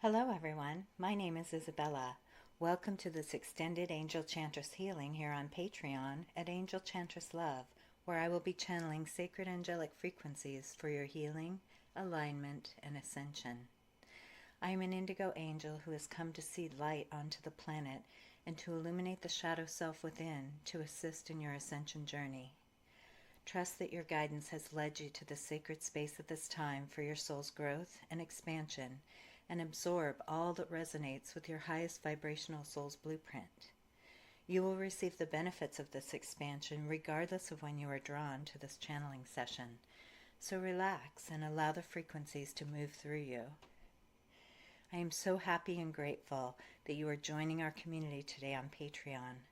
Hello everyone, my name is Isabella. Welcome to this extended Angel Chantress healing here on Patreon at Angel Chantress Love, where I will be channeling sacred angelic frequencies for your healing, alignment, and ascension. I am an indigo angel who has come to seed light onto the planet and to illuminate the shadow self within to assist in your ascension journey. Trust that your guidance has led you to the sacred space at this time for your soul's growth and expansion, and absorb all that resonates with your highest vibrational soul's blueprint. You will receive the benefits of this expansion regardless of when you are drawn to this channeling session. So relax and allow the frequencies to move through you. I am so happy and grateful that you are joining our community today on Patreon.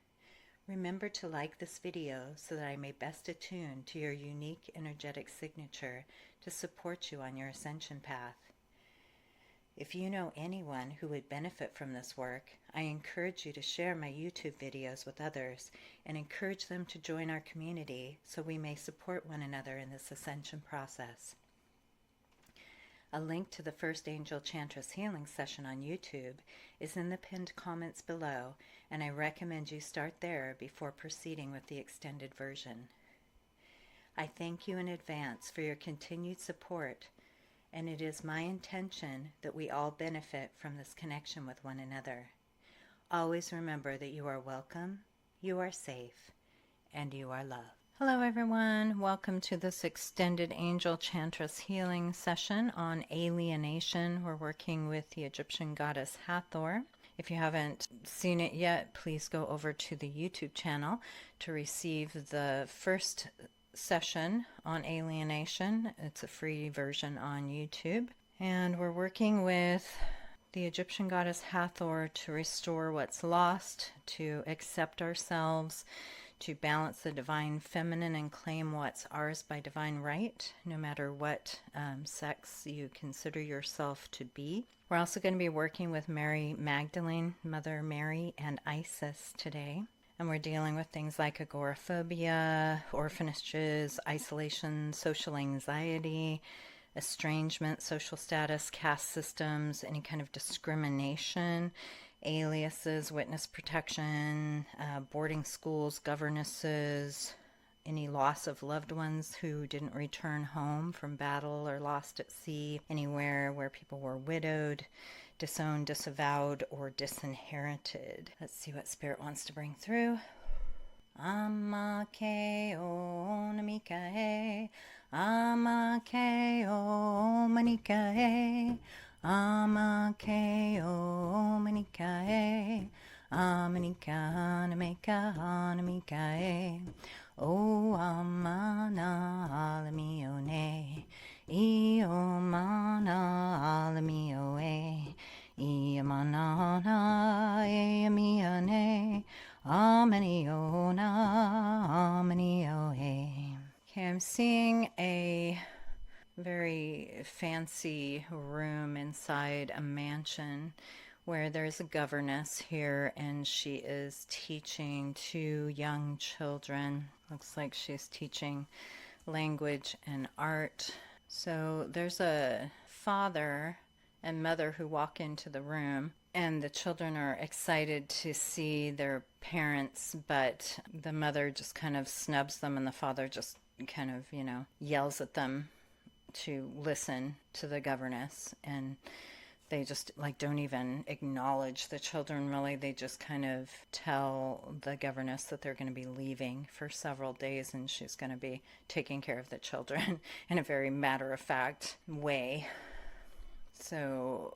Remember to like this video so that I may best attune to your unique energetic signature to support you on your ascension path. If you know anyone who would benefit from this work, I encourage you to share my YouTube videos with others and encourage them to join our community so we may support one another in this ascension process. A link to the first Angel Chantress healing session on YouTube is in the pinned comments below, and I recommend you start there before proceeding with the extended version. I thank you in advance for your continued support, and it is my intention that we all benefit from this connection with one another. Always remember that you are welcome, you are safe, and you are loved. Hello everyone, welcome to this extended Angel Chantress healing session on Alienation. We're working with the Egyptian goddess Hathor. If you haven't seen it yet, please go over to the YouTube channel to receive the first session on Alienation. It's a free version on YouTube. And we're working with the Egyptian goddess Hathor to restore what's lost, to accept ourselves, to balance the divine feminine and claim what's ours by divine right, no matter what sex you consider yourself to be. We're also going to be working with Mary Magdalene, Mother Mary, and Isis today. And we're dealing with things like agoraphobia, orphanages, isolation, social anxiety, estrangement, social status, caste systems, any kind of discrimination, aliases, witness protection, boarding schools, governesses, any loss of loved ones who didn't return home from battle or lost at sea, anywhere where people were widowed, disowned, disavowed, or disinherited. Let's see what Spirit wants to bring through. Amake o namikae, amake o manikae, amake o manikae, amanika nameka namikae, o amana alamione, io mana alamioe, Iamanana eamiane, amaniona amanioe. Okay, I'm seeing a very fancy room inside a mansion where there's a governess here and she is teaching two young children. Looks like she's teaching language and art. So there's a father and mother who walk into the room, and the children are excited to see their parents, but the mother just kind of snubs them and the father just kind of, yells at them to listen to the governess, and they just don't even acknowledge the children really. They just kind of tell the governess that they're going to be leaving for several days and she's going to be taking care of the children in a very matter-of-fact way. So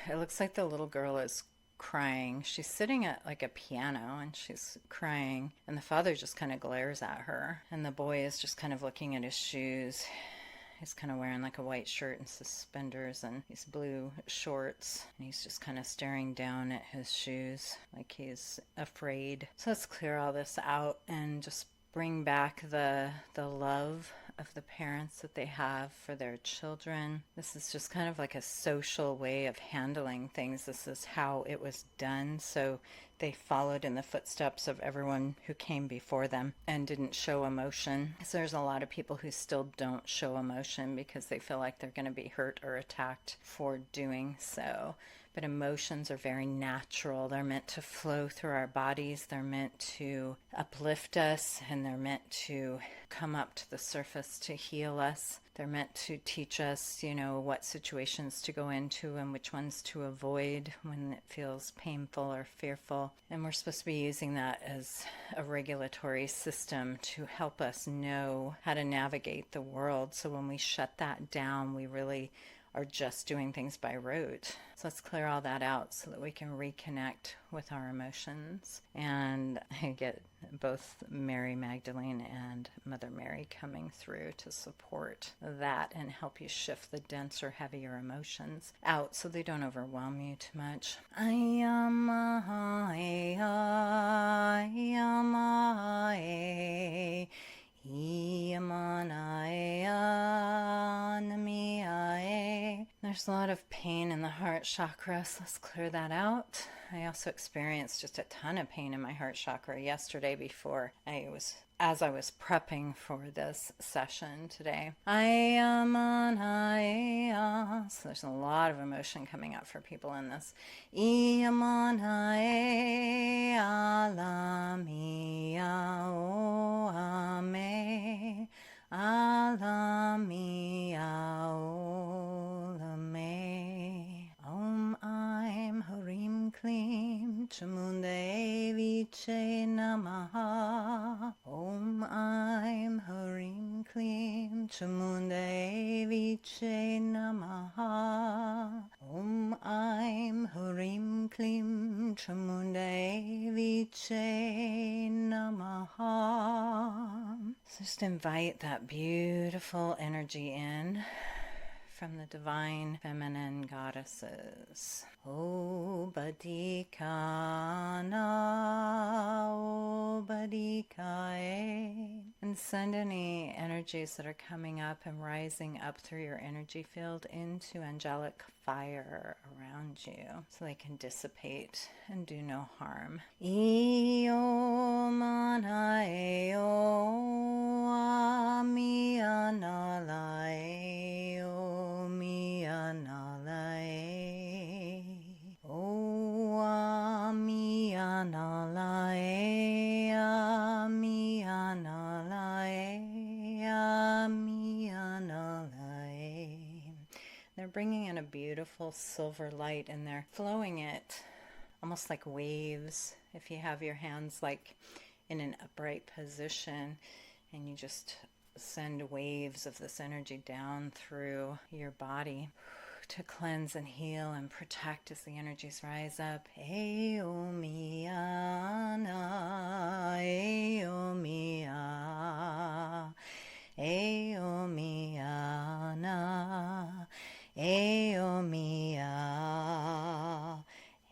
it looks like the little girl is crying. She's sitting at a piano and she's crying, and the father just kind of glares at her, and the boy is just kind of looking at his shoes. He's kind of wearing a white shirt and suspenders and these blue shorts, and he's just kind of staring down at his shoes like he's afraid. So let's clear all this out and just bring back the love of the parents that they have for their children. This is just kind of a social way of handling things. This is how it was done. So they followed in the footsteps of everyone who came before them and didn't show emotion. So there's a lot of people who still don't show emotion because they feel like they're going to be hurt or attacked for doing so. But emotions are very natural. They're meant to flow through our bodies. They're meant to uplift us, and they're meant to come up to the surface to heal us. They're meant to teach us, what situations to go into and which ones to avoid when it feels painful or fearful. And we're supposed to be using that as a regulatory system to help us know how to navigate the world. So when we shut that down, we really are just doing things by rote. So let's clear all that out so that we can reconnect with our emotions. And I get both Mary Magdalene and Mother Mary coming through to support that and help you shift the denser, heavier emotions out so they don't overwhelm you too much. There's a lot of pain in the heart chakra, so let's clear that out. I also experienced just a ton of pain in my heart chakra yesterday as I was prepping for this session today. So there's a lot of emotion coming up for people in this. I'm Harim Klim Chamunde Viche Namaha. I'm Harim Klim Chamunde Viche Namaha. I'm Harim Klim Chamunde Viche Namaha. So just invite that beautiful energy in from the divine feminine goddesses. O Badikana, O Badikae. And send any energies that are coming up and rising up through your energy field into angelic fire around you so they can dissipate and do no harm. Io mana eo ami analae o mi analae o ami analae ami analae ami analae. They're bringing in a beautiful silver light and they're flowing it almost like waves. If you have your hands like in an upright position and you just send waves of this energy down through your body to cleanse and heal and protect as the energies rise up. Eo miana, eo mia, eo miana, eo mia,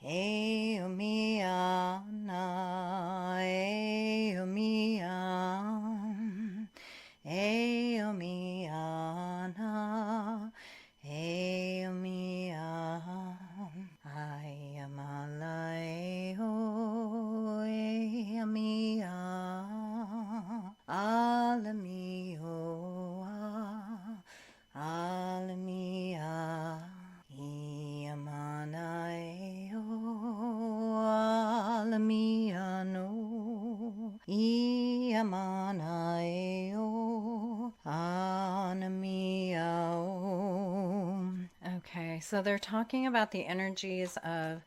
eo miana, eo mia, eo miana, eo mia, I am alive, eo mia, alamio, alamia, iamanaeo, alamiano, iamanaeo, anamiao. Okay, so they're talking about the energies of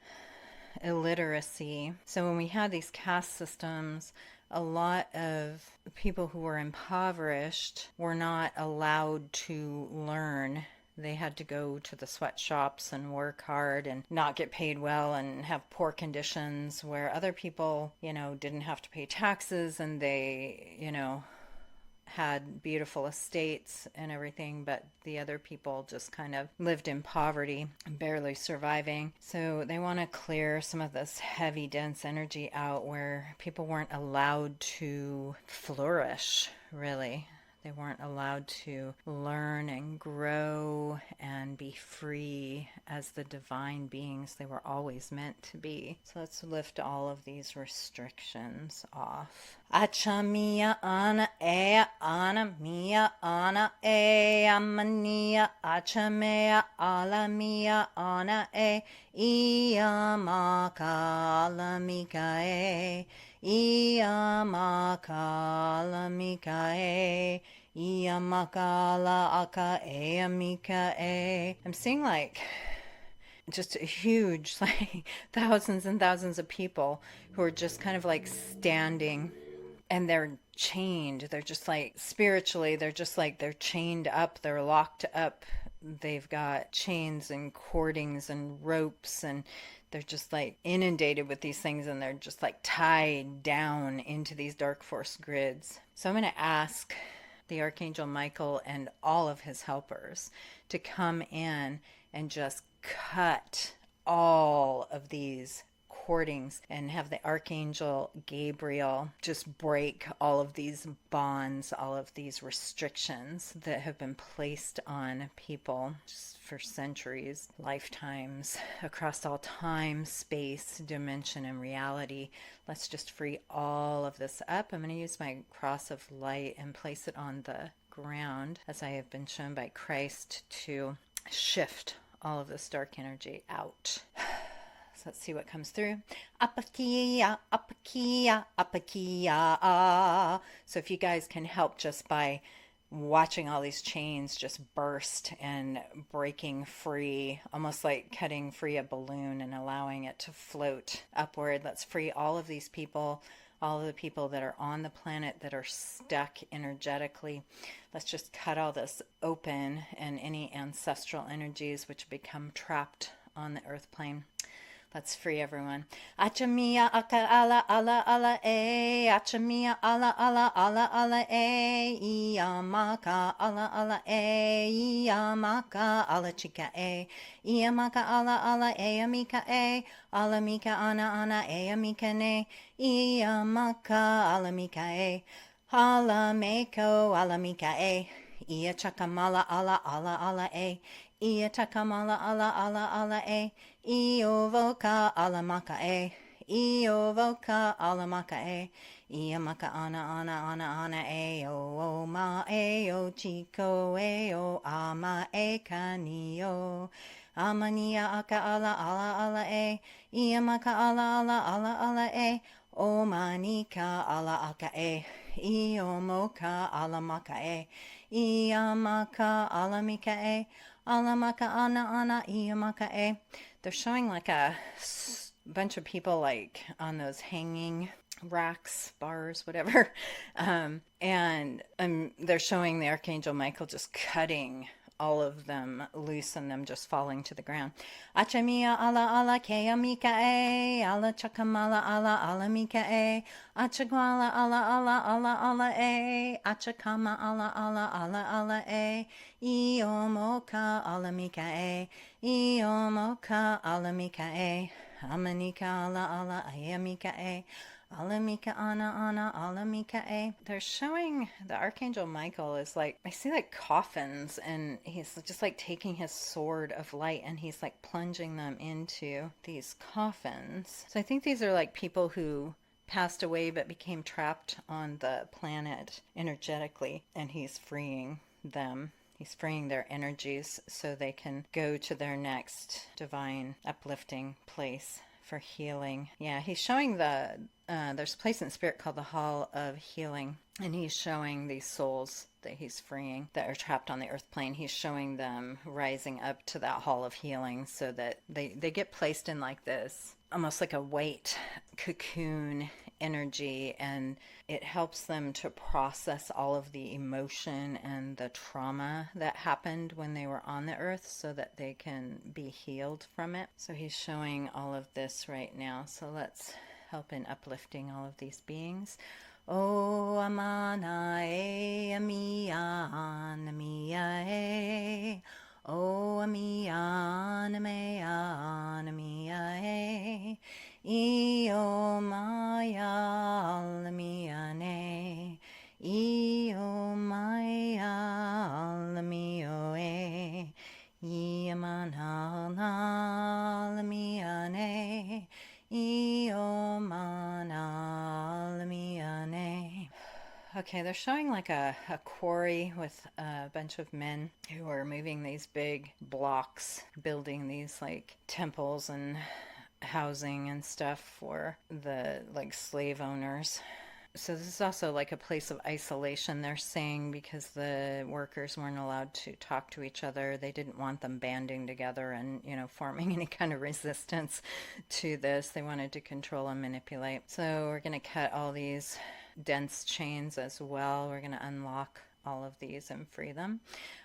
illiteracy. So when we had these caste systems, a lot of people who were impoverished were not allowed to learn. They had to go to the sweatshops and work hard and not get paid well and have poor conditions, where other people, didn't have to pay taxes and they, had beautiful estates and everything, but the other people just kind of lived in poverty, barely surviving. So they want to clear some of this heavy, dense energy out where people weren't allowed to flourish, really. They weren't allowed to learn and grow and be free as the divine beings they were always meant to be. So let's lift all of these restrictions off. Achamia ana mia ana amania achamea alamia ana iamaka alamika Iamakala Iamakala aka amika. I'm seeing like just a huge, like thousands and thousands of people who are just kind of like standing, and they're chained. They're just like spiritually, they're just like they're chained up, they're locked up. They've got chains and cordings and ropes, and they're just like inundated with these things, and they're just like tied down into these dark force grids. So I'm going to ask the Archangel Michael and all of his helpers to come in and just cut all of these cordings, and have the Archangel Gabriel just break all of these bonds, all of these restrictions that have been placed on people just for centuries, lifetimes, across all time, space, dimension, and reality. Let's just free all of this up. I'm going to use my cross of light and place it on the ground, as I have been shown by Christ, to shift all of this dark energy out. So let's see what comes through. Apakia, apakia, apakia. So if you guys can help just by watching all these chains just burst and breaking free, almost like cutting free a balloon and allowing it to float upward. Let's free all of these people, all of the people that are on the planet that are stuck energetically. Let's just cut all this open, and any ancestral energies which become trapped on the earth plane. Let's free everyone. Achamia aka ala ala ala achamia ala ala ala ala iamaka ala ala iamaka ala chika iamaka ala ala amika alamika ana amika ne iamaka alamika alameko alamika ia chakamala ala ala ala ia takamala ala ala ala Iovoka alamaka Iovoka alamaka Iamaka ana o ma o chico o ama kanio amania aka ala ala ala Iamaka ala ala ala ala o manika ala aka Iomoka alamaka Iamaka alamika alamaka ana iamaka. They're showing like a bunch of people like on those hanging racks, bars, whatever. And they're showing the Archangel Michael just cutting all of them loose, and them just falling to the ground. Achamia ala ala keamika ala chakamala ala alamika achagwala ala ala ala ala achakama ala ala ala ala iomoka alamika iomoka alamika amanika ala ala ayamika alamika ana alamika. They're showing the Archangel Michael is like, I see like coffins, and he's just like taking his sword of light and he's like plunging them into these coffins. So I think these are like people who passed away but became trapped on the planet energetically, and he's freeing them. He's freeing their energies so they can go to their next divine uplifting place for healing. Yeah, he's showing there's a place in spirit called the Hall of Healing, and he's showing these souls that he's freeing that are trapped on the earth plane. He's showing them rising up to that Hall of Healing so that they get placed in like this, almost like a weight cocoon energy, and it helps them to process all of the emotion and the trauma that happened when they were on the earth so that they can be healed from it. So he's showing all of this right now. So let's help in uplifting all of these beings. O amana amian amia O amian amian amia Io maya almiane Io maya alamiane, iomanalamiane. Okay, they're showing like a quarry with a bunch of men who are moving these big blocks, building these like temples and housing and stuff for the like slave owners. So this is also like a place of isolation, they're saying, because the workers weren't allowed to talk to each other. They didn't want them banding together and, forming any kind of resistance to this. They wanted to control and manipulate. So we're going to cut all these dense chains as well. We're going to unlock all of these and free them.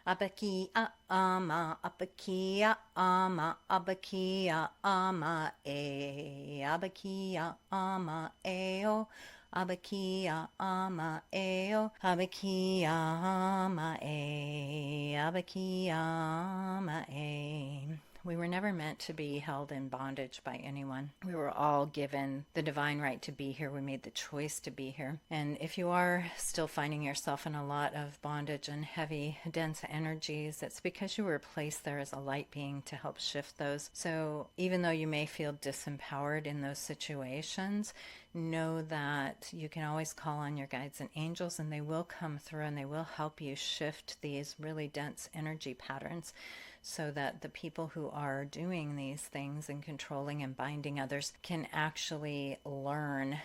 Abakia ama, abakia ama, abakia ama e, abakia ama eo. Abakia ama eo, abakia ama e, abakia ama e. We were never meant to be held in bondage by anyone. We were all given the divine right to be here. We made the choice to be here. And if you are still finding yourself in a lot of bondage and heavy, dense energies, it's because you were placed there as a light being to help shift those. So even though you may feel disempowered in those situations, know that you can always call on your guides and angels, and they will come through and they will help you shift these really dense energy patterns, so that the people who are doing these things and controlling and binding others can actually learn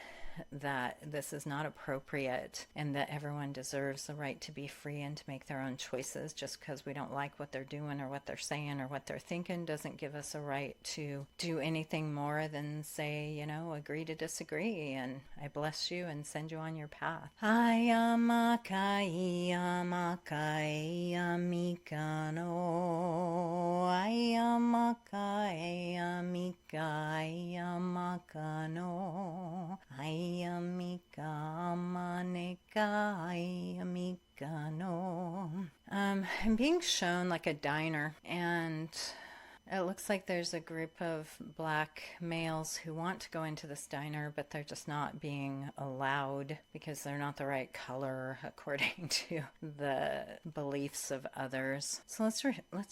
that this is not appropriate and that everyone deserves the right to be free and to make their own choices. Just because we don't like what they're doing or what they're saying or what they're thinking doesn't give us a right to do anything more than say, agree to disagree, and I bless you and send you on your path. Ayamakai amakai amikano, ayamakai amikai amakano, ayamika maneka ayamika no. I'm being shown like a diner, and it looks like there's a group of black males who want to go into this diner, but they're just not being allowed because they're not the right color according to the beliefs of others. So let's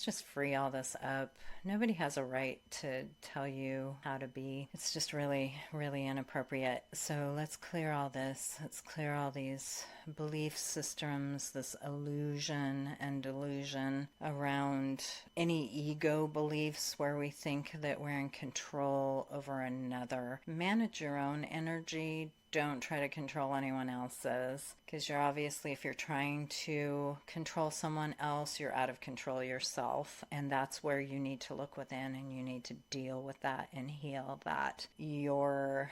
just free all this up. Nobody has a right to tell you how to be. It's just really, really inappropriate. So let's clear all this. Let's clear all these belief systems, this illusion and delusion around any ego beliefs where we think that we're in control over another. Manage your own energy. Don't try to control anyone else's, because if you're trying to control someone else, you're out of control yourself, and that's where you need to look within and you need to deal with that and heal that. Your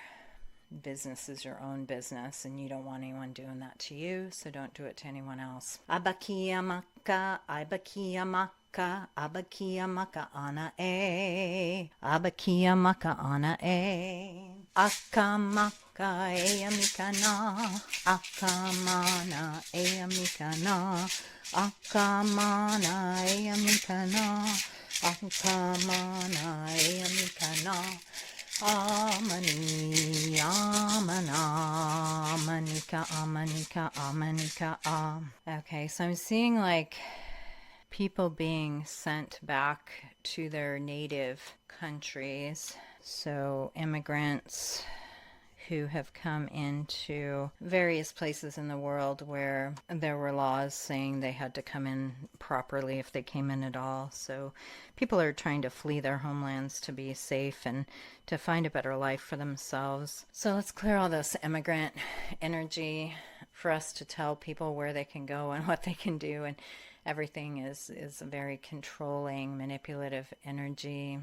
business is your own business, and you don't want anyone doing that to you, so don't do it to anyone else. Abakiyamaka, Abakiyamaka, Abakiyamaka ana e, Abakiyamaka ana e, Akamaka eamikana, Akamana eamikana, Akamana eamikana, Akamana eamikana. Amani, amana, amanika, amanika, amanika, Okay, so I'm seeing like people being sent back to their native countries. So immigrants who have come into various places in the world where there were laws saying they had to come in properly if they came in at all. So people are trying to flee their homelands to be safe and to find a better life for themselves. So let's clear all this immigrant energy for us to tell people where they can go and what they can do, and everything is a very controlling, manipulative energy.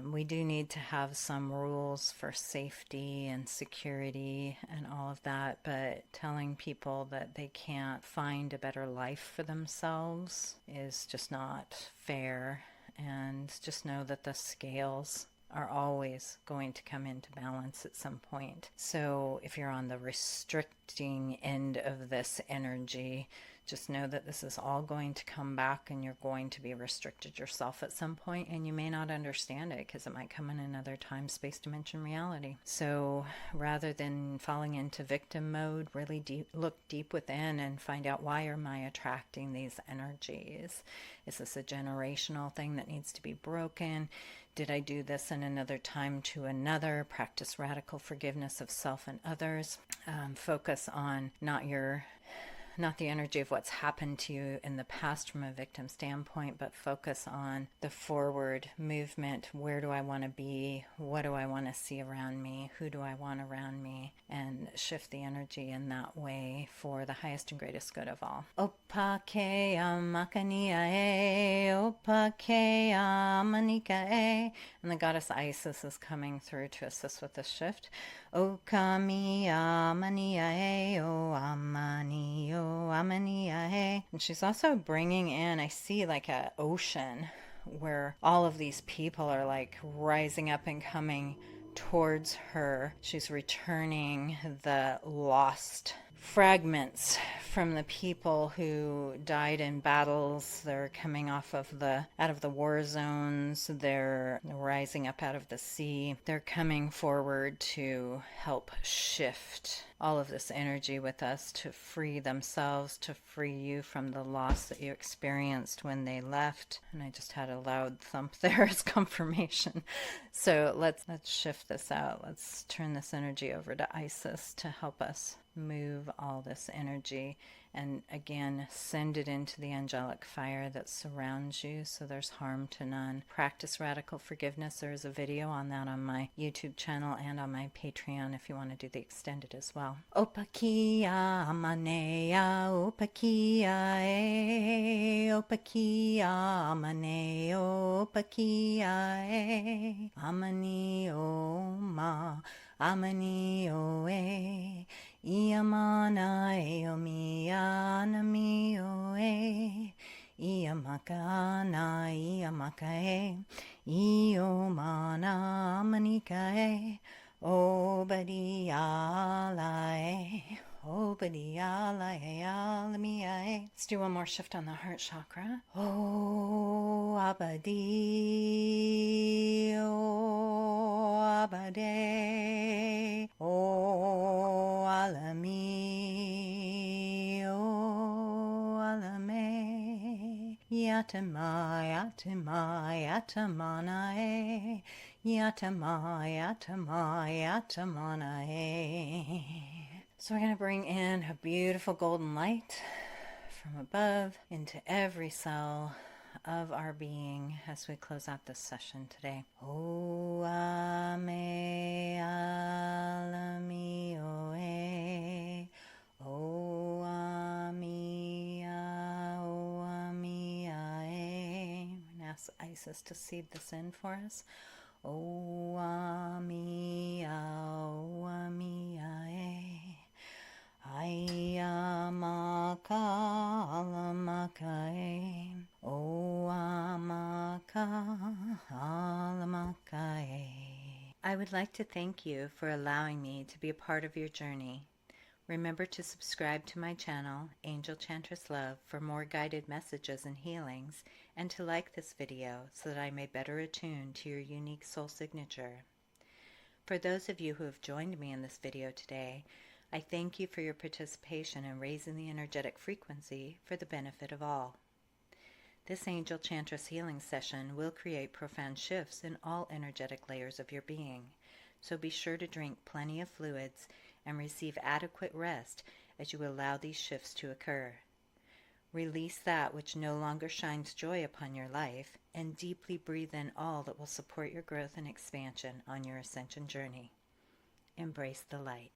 We do need to have some rules for safety and security and all of that, but telling people that they can't find a better life for themselves is just not fair. And just know that the scales are always going to come into balance at some point. So if you're on the restricting end of this energy, Just know that this is all going to come back, and you're going to be restricted yourself at some point, and you may not understand it because it might come in another time, space, dimension, reality. So rather than falling into victim mode, really look deep within and find out, why am I attracting these energies? Is this a generational thing that needs to be broken? Did I do this in another time to another? Practice radical forgiveness of self and others. Focus on not the energy of what's happened to you in the past from a victim standpoint, but focus on the forward movement. Where do I want to be? What do I want to see around me? Who do I want around me? And shift the energy in that way for the highest and greatest good of all. Opake amakaniae, opake amanikae. And the goddess Isis is coming through to assist with this shift. Okami amaniae, o amani, o amaniae. And she's also bringing in, I see like an ocean where all of these people are like rising up and coming towards her. She's returning the lost fragments from the people who died in battles. They're coming out of the war zones. They're rising up out of the sea. They're coming forward to help shift all of this energy with us, to free themselves, to free you from the loss that you experienced when they left. And I just had a loud thump there as confirmation. So let's shift this out. Let's turn this energy over to Isis to help us move all this energy, and again, send it into the angelic fire that surrounds you so there's harm to none. Practice radical forgiveness. There's a video on that on my YouTube channel and on my Patreon if you want to do the extended as well. Opakia amanea, opakia e, opakia amane, opakia e, amani o ma, amani o e. Iamana eomiana mio e, Iamakana iamakae, Iomana manikae, Obadialae, Obadialae alamiae. Let's do one more shift on the heart chakra. O abadi, O abade, O alami, O alame, Yatama, Yatama, Yatamanae, Yatama, Yatama, Yatamanae. So we're going to bring in a beautiful golden light from above into every cell of our being as we close out this session today. O ame alami oe, o ami o ami ae. I'm going to ask Isis to seed this in for us. O ami o ami ae. Ayamaka alamakae, o amaka alamakae. I would like to thank you for allowing me to be a part of your journey. Remember to subscribe to my channel, Angel Chantress Love, for more guided messages and healings, and to like this video so that I may better attune to your unique soul signature. For those of you who have joined me in this video today, I thank you for your participation in raising the energetic frequency for the benefit of all. This Angel Chantress healing session will create profound shifts in all energetic layers of your being, so be sure to drink plenty of fluids and receive adequate rest as you allow these shifts to occur. Release that which no longer shines joy upon your life, and deeply breathe in all that will support your growth and expansion on your ascension journey. Embrace the light.